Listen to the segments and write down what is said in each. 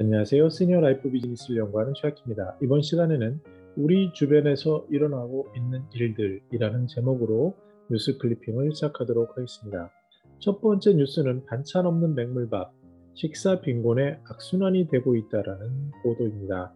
안녕하세요. 시니어 라이프 비즈니스를 연구하는 샤키입니다. 이번 시간에는 우리 주변에서 일어나고 있는 일들이라는 제목으로 뉴스 클리핑을 시작하도록 하겠습니다. 첫 번째 뉴스는 반찬 없는 맹물밥, 식사 빈곤의 악순환이 되고 있다는 보도입니다.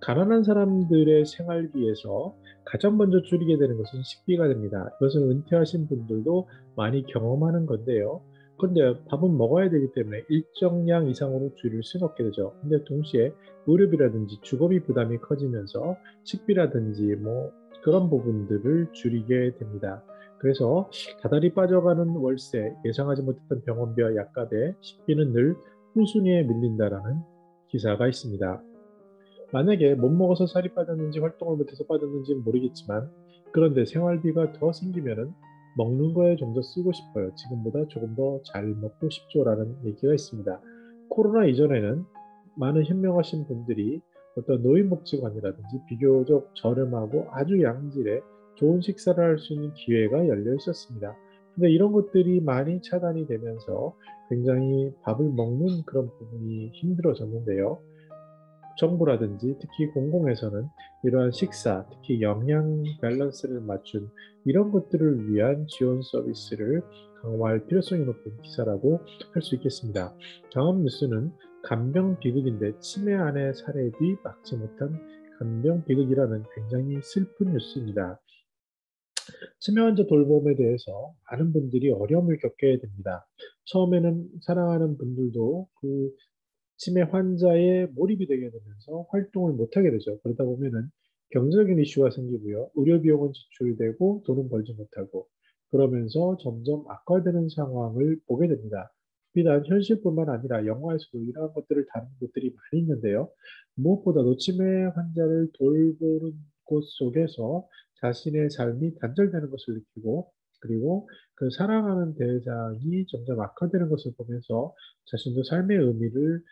가난한 사람들의 생활비에서 가장 먼저 줄이게 되는 것은 식비가 됩니다. 이것은 은퇴하신 분들도 많이 경험하는 건데요. 그런데 밥은 먹어야 되기 때문에 일정량 이상으로 줄일 수는 없게 되죠. 근데 동시에 의료비라든지 주거비 부담이 커지면서 식비라든지 그런 부분들을 줄이게 됩니다. 그래서 다달이 빠져가는 월세, 예상하지 못했던 병원비와 약값에 식비는 늘 후순위에 밀린다라는 기사가 있습니다. 만약에 못 먹어서 살이 빠졌는지 활동을 못해서 빠졌는지는 모르겠지만, 그런데 생활비가 더 생기면은 먹는 거에 좀 더 쓰고 싶어요. 지금보다 조금 더 잘 먹고 싶죠라는 얘기가 있습니다. 코로나 이전에는 많은 현명하신 분들이 어떤 노인복지관이라든지 비교적 저렴하고 아주 양질의 좋은 식사를 할 수 있는 기회가 열려 있었습니다. 근데 이런 것들이 많이 차단이 되면서 굉장히 밥을 먹는 그런 부분이 힘들어졌는데요. 정부라든지 특히 공공에서는 이러한 식사, 특히 영양 밸런스를 맞춘 이런 것들을 위한 지원 서비스를 강화할 필요성이 높은 기사라고 할 수 있겠습니다. 다음 뉴스는 간병 비극인데 치매 안의 사례 뒤 막지 못한 간병 비극이라는 굉장히 슬픈 뉴스입니다. 치매 환자 돌봄에 대해서 많은 분들이 어려움을 겪게 됩니다. 처음에는 사랑하는 분들도 그 치매 환자에 몰입이 되게 되면서 활동을 못하게 되죠. 그러다 보면은 경제적인 이슈가 생기고요. 의료 비용은 지출되고 돈은 벌지 못하고 그러면서 점점 악화되는 상황을 보게 됩니다. 비단 현실뿐만 아니라 영화에서도 이러한 것들을 다루는 것들이 많이 있는데요. 무엇보다도 치매 환자를 돌보는 곳 속에서 자신의 삶이 단절되는 것을 느끼고 그리고 그 사랑하는 대상이 점점 악화되는 것을 보면서 자신도 삶의 의미를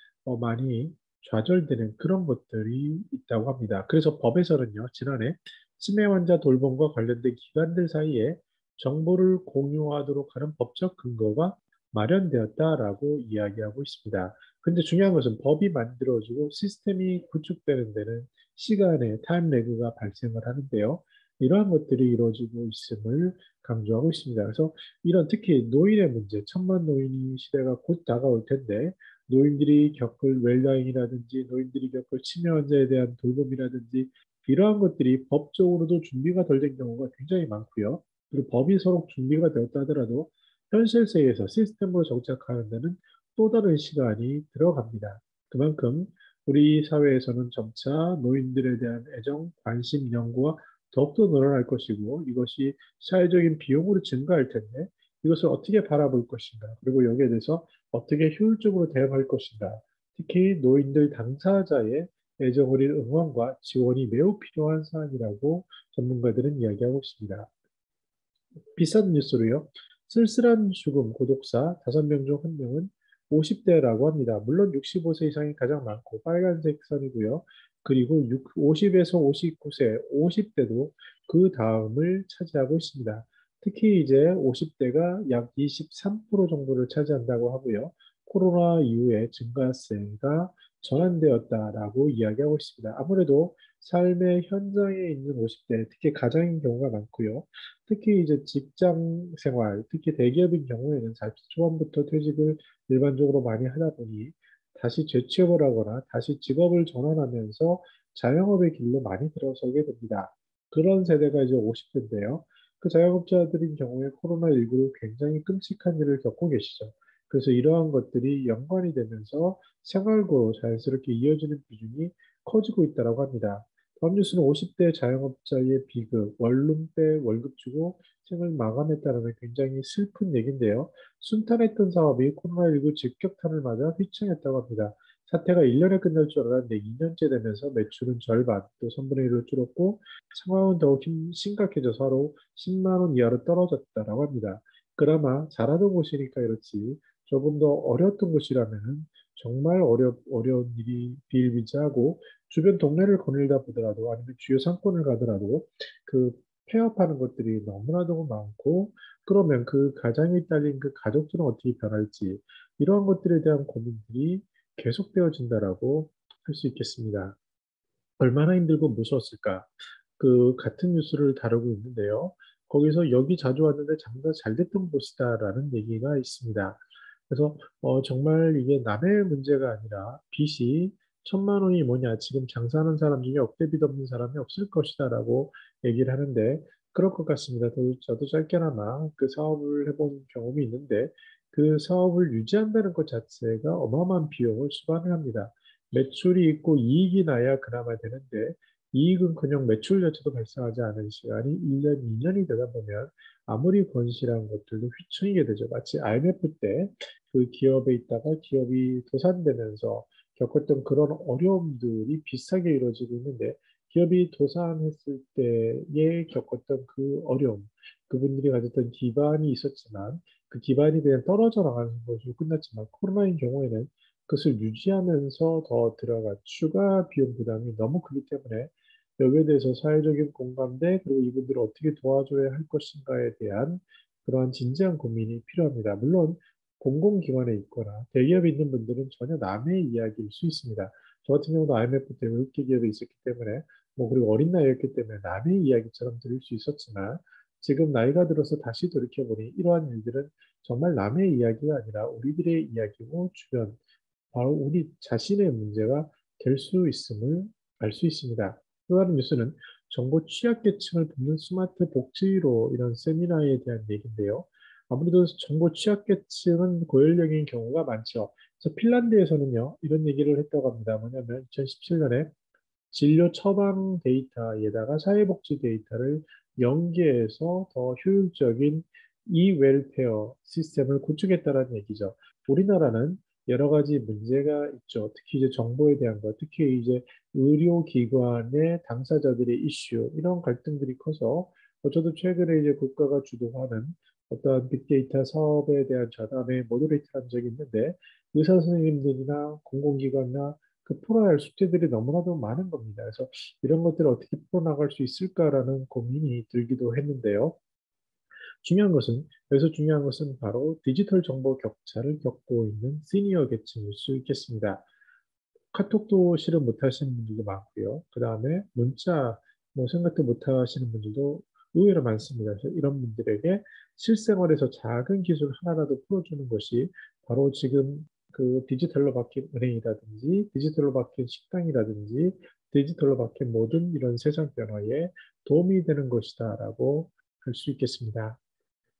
많이 좌절되는 그런 것들이 있다고 합니다. 그래서 법에서는요, 지난해 치매 환자 돌봄과 관련된 기관들 사이에 정보를 공유하도록 하는 법적 근거가 마련되었다라고 이야기하고 있습니다. 근데 중요한 것은 법이 만들어지고 시스템이 구축되는 데는 시간의 타임 레그가 발생을 하는데요. 이러한 것들이 이루어지고 있음을 강조하고 있습니다. 그래서 이런 특히 노인의 문제, 천만 노인이 시대가 곧 다가올 텐데 노인들이 겪을 웰다잉이라든지 노인들이 겪을 치매 환자에 대한 돌봄이라든지 이러한 것들이 법적으로도 준비가 덜 된 경우가 굉장히 많고요. 그리고 법이 서로 준비가 되었다 하더라도 현실 세계에서 시스템으로 정착하는 데는 또 다른 시간이 들어갑니다. 그만큼 우리 사회에서는 점차 노인들에 대한 애정, 관심, 연구가 더욱더 늘어날 것이고 이것이 사회적인 비용으로 증가할 텐데 이것을 어떻게 바라볼 것인가 그리고 여기에 대해서 어떻게 효율적으로 대응할 것인가 특히 노인들 당사자의 애정 어린 응원과 지원이 매우 필요한 사안이라고 전문가들은 이야기하고 있습니다. 비싼 뉴스로요. 쓸쓸한 죽음 고독사 5명 중 1명은 50대라고 합니다. 물론 65세 이상이 가장 많고 빨간색 선이고요. 그리고 50에서 59세, 50대도 그 다음을 차지하고 있습니다. 특히 이제 50대가 약 23% 정도를 차지한다고 하고요. 코로나 이후에 증가세가 전환되었다라고 이야기하고 있습니다. 아무래도 삶의 현장에 있는 50대, 특히 가장인 경우가 많고요. 특히 이제 직장 생활, 특히 대기업인 경우에는 초반부터 퇴직을 일반적으로 많이 하다 보니 다시 재취업을 하거나 다시 직업을 전환하면서 자영업의 길로 많이 들어서게 됩니다. 그런 세대가 이제 50대인데요. 그 자영업자들인 경우에 코로나19로 굉장히 끔찍한 일을 겪고 계시죠. 그래서 이러한 것들이 연관이 되면서 생활고로 자연스럽게 이어지는 비중이 커지고 있다고 합니다. 다음 뉴스는 50대 자영업자의 비극, 원룸 빼 월급 주고 생을 마감했다는 굉장히 슬픈 얘기인데요. 순탄했던 사업이 코로나19 직격탄을 맞아 휘청했다고 합니다. 사태가 1년에 끝날 줄 알았는데 2년째 되면서 매출은 절반, 또 3분의 1로 줄었고 상황은 더욱 심각해져서 하루 10만 원 이하로 떨어졌다고 합니다. 그나마 잘하던 곳이니까 이렇지 조금 더 어려웠던 곳이라면 정말 어려운 일이 비일비재하고 주변 동네를 거닐다 보더라도 아니면 주요 상권을 가더라도 그 폐업하는 것들이 너무나도 많고 그러면 그 가장이 딸린 그 가족들은 어떻게 변할지 이러한 것들에 대한 고민들이 계속되어진다라고 할 수 있겠습니다. 얼마나 힘들고 무서웠을까? 그 같은 뉴스를 다루고 있는데요. 거기서 여기 자주 왔는데 장사 잘 됐던 곳이다라는 얘기가 있습니다. 그래서 정말 이게 남의 문제가 아니라 빚이 1,000만 원이 뭐냐, 지금 장사하는 사람 중에 억대 빚 없는 사람이 없을 것이다라고 얘기를 하는데 그럴 것 같습니다. 저도 짧게나마 그 사업을 해본 경험이 있는데 그 사업을 유지한다는 것 자체가 어마어마한 비용을 수반을 합니다. 매출이 있고 이익이 나야 그나마 되는데 이익은커녕 매출 자체도 발생하지 않은 시간이 1년, 2년이 되다 보면 아무리 건실한 것들도 휘청이게 되죠. 마치 IMF 때 그 기업에 있다가 기업이 도산되면서 겪었던 그런 어려움들이 비슷하게 이루어지고 있는데 기업이 도산했을 때에 겪었던 그 어려움, 그분들이 가졌던 기반이 있었지만 그 기반이 그냥 떨어져 나가는 것으로 끝났지만 코로나인 경우에는 그것을 유지하면서 더 들어간 추가 비용 부담이 너무 크기 때문에 여기에 대해서 사회적인 공감대 그리고 이분들을 어떻게 도와줘야 할 것인가에 대한 그러한 진지한 고민이 필요합니다. 물론 공공기관에 있거나 대기업에 있는 분들은 전혀 남의 이야기일 수 있습니다. 저 같은 경우도 IMF 때 외국계 기업에 있었기 때문에 그리고 어린 나이였기 때문에 남의 이야기처럼 들릴 수 있었지만 지금 나이가 들어서 다시 돌이켜보니 이러한 일들은 정말 남의 이야기가 아니라 우리들의 이야기고 주변 바로 우리 자신의 문제가 될 수 있음을 알 수 있습니다. 또 다른 뉴스는 정보 취약계층을 돕는 스마트 복지로 이런 세미나에 대한 얘기인데요. 아무래도 정보 취약계층은 고연령인 경우가 많죠. 그래서 핀란드에서는요, 이런 얘기를 했다고 합니다. 뭐냐면 2017년에 진료 처방 데이터에다가 사회복지 데이터를 연계해서 더 효율적인 이-웰페어 시스템을 구축했다는 얘기죠. 우리나라는 여러 가지 문제가 있죠. 특히 이제 정보에 대한 것, 특히 이제 의료기관의 당사자들의 이슈, 이런 갈등들이 커서 저도 최근에 이제 국가가 주도하는 어떤 빅데이터 사업에 대한 자담회 모더레이터 한 적이 있는데 의사 선생님들이나 공공기관이나 그 풀어야 할 숙제들이 너무나도 많은 겁니다. 그래서 이런 것들을 어떻게 풀어나갈 수 있을까라는 고민이 들기도 했는데요. 중요한 것은, 여기서 중요한 것은 바로 디지털 정보 격차를 겪고 있는 시니어 계층일 수 있겠습니다. 카톡도 실은 못하시는 분들도 많고요. 그 다음에 문자 생각도 못하시는 분들도 의외로 많습니다. 그래서 이런 분들에게 실생활에서 작은 기술 하나라도 풀어주는 것이 바로 지금 그 디지털로 바뀐 은행이라든지 디지털로 바뀐 식당이라든지 디지털로 바뀐 모든 이런 세상 변화에 도움이 되는 것이다라고 할 수 있겠습니다.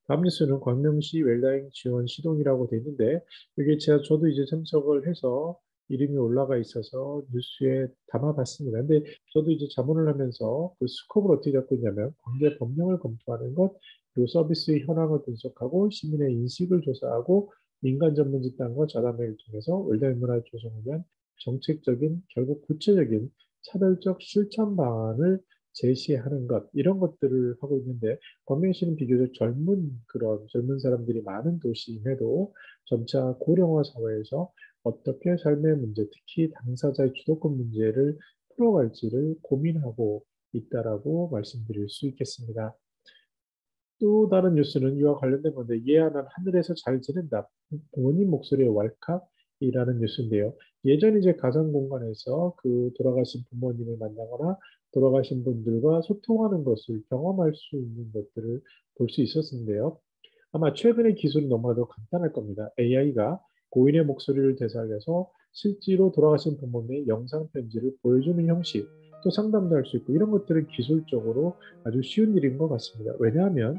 다음 뉴스는 광명시 웰다잉 지원 시동이라고 돼 있는데 이게 저도 이제 참석을 해서 이름이 올라가 있어서 뉴스에 담아봤습니다. 근데 저도 이제 자문을 하면서 그 스코프를 어떻게 잡고 있냐면 관계 법령을 검토하는 것, 그리고 서비스의 현황을 분석하고 시민의 인식을 조사하고 민간 전문 집단과 자담회를 통해서 웰다잉 문화 조성을 위한 정책적인 결국 구체적인 차별적 실천 방안을 제시하는 것 이런 것들을 하고 있는데 광명시는 비교적 젊은 사람들이 많은 도시임에도 점차 고령화 사회에서 어떻게 삶의 문제, 특히 당사자의 주도권 문제를 풀어갈지를 고민하고 있다라고 말씀드릴 수 있겠습니다. 또 다른 뉴스는 이와 관련된 건데 예안한 하늘에서 잘 지낸다. 부모님 목소리의 왈칵이라는 뉴스인데요. 예전 이제 가상 공간에서 그 돌아가신 부모님을 만나거나 돌아가신 분들과 소통하는 것을 경험할 수 있는 것들을 볼 수 있었는데요. 아마 최근의 기술이 너무나도 간단할 겁니다. AI가 고인의 목소리를 되살려서 실제로 돌아가신 부모님의 영상 편지를 보여주는 형식, 또 상담도 할 수 있고 이런 것들은 기술적으로 아주 쉬운 일인 것 같습니다. 왜냐하면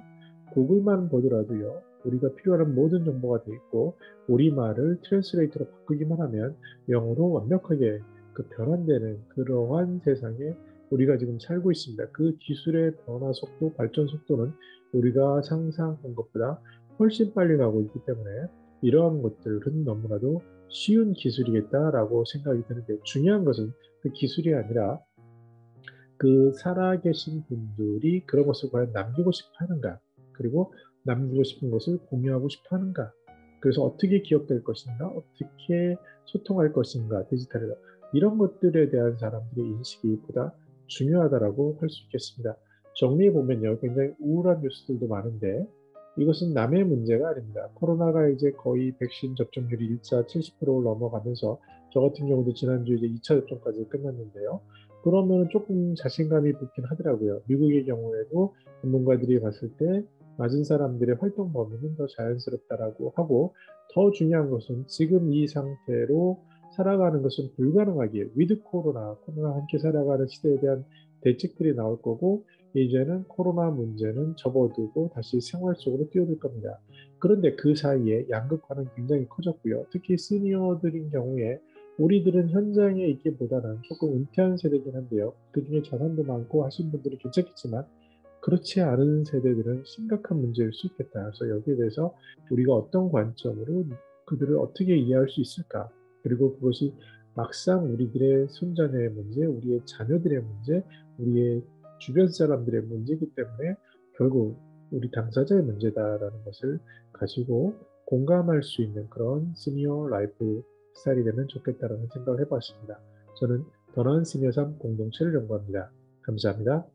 구글만 보더라도요. 우리가 필요한 모든 정보가 돼 있고 우리말을 트랜스레이터로 바꾸기만 하면 영어로 완벽하게 그 변환되는 그러한 세상에 우리가 지금 살고 있습니다. 그 기술의 변화 속도, 발전 속도는 우리가 상상한 것보다 훨씬 빨리 가고 있기 때문에 이러한 것들은 너무나도 쉬운 기술이겠다라고 생각이 드는데 중요한 것은 그 기술이 아니라 그 살아계신 분들이 그런 것을 과연 남기고 싶어 하는가, 그리고 남기고 싶은 것을 공유하고 싶어 하는가, 그래서 어떻게 기억될 것인가, 어떻게 소통할 것인가, 디지털에서 이런 것들에 대한 사람들의 인식이 보다 중요하다라고 할 수 있겠습니다. 정리해 보면요, 굉장히 우울한 뉴스들도 많은데 이것은 남의 문제가 아닙니다. 코로나가 이제 거의 백신 접종률이 1차 70%를 넘어가면서 저 같은 경우도 지난주 이제 2차 접종까지 끝났는데요. 그러면은 조금 자신감이 붙긴 하더라고요. 미국의 경우에도 전문가들이 봤을 때 맞은 사람들의 활동 범위는 더 자연스럽다라고 하고, 더 중요한 것은 지금 이 상태로 살아가는 것은 불가능하기에, 위드 코로나와 함께 살아가는 시대에 대한 대책들이 나올 거고, 이제는 코로나 문제는 접어두고 다시 생활 속으로 뛰어들 겁니다. 그런데 그 사이에 양극화는 굉장히 커졌고요. 특히 시니어들인 경우에 우리들은 현장에 있기보다는 조금 은퇴한 세대긴 한데요. 그중에 자산도 많고 하신 분들이 괜찮겠지만 그렇지 않은 세대들은 심각한 문제일 수 있겠다. 그래서 여기에 대해서 우리가 어떤 관점으로 그들을 어떻게 이해할 수 있을까? 그리고 그것이 막상 우리들의 손자녀의 문제, 우리의 자녀들의 문제, 우리의 주변 사람들의 문제이기 때문에 결국 우리 당사자의 문제다라는 것을 가지고 공감할 수 있는 그런 시니어 라이프 스타일이 되면 좋겠다라는 생각을 해봤습니다. 저는 더 나은 시니어 삶 공동체를 연구합니다. 감사합니다.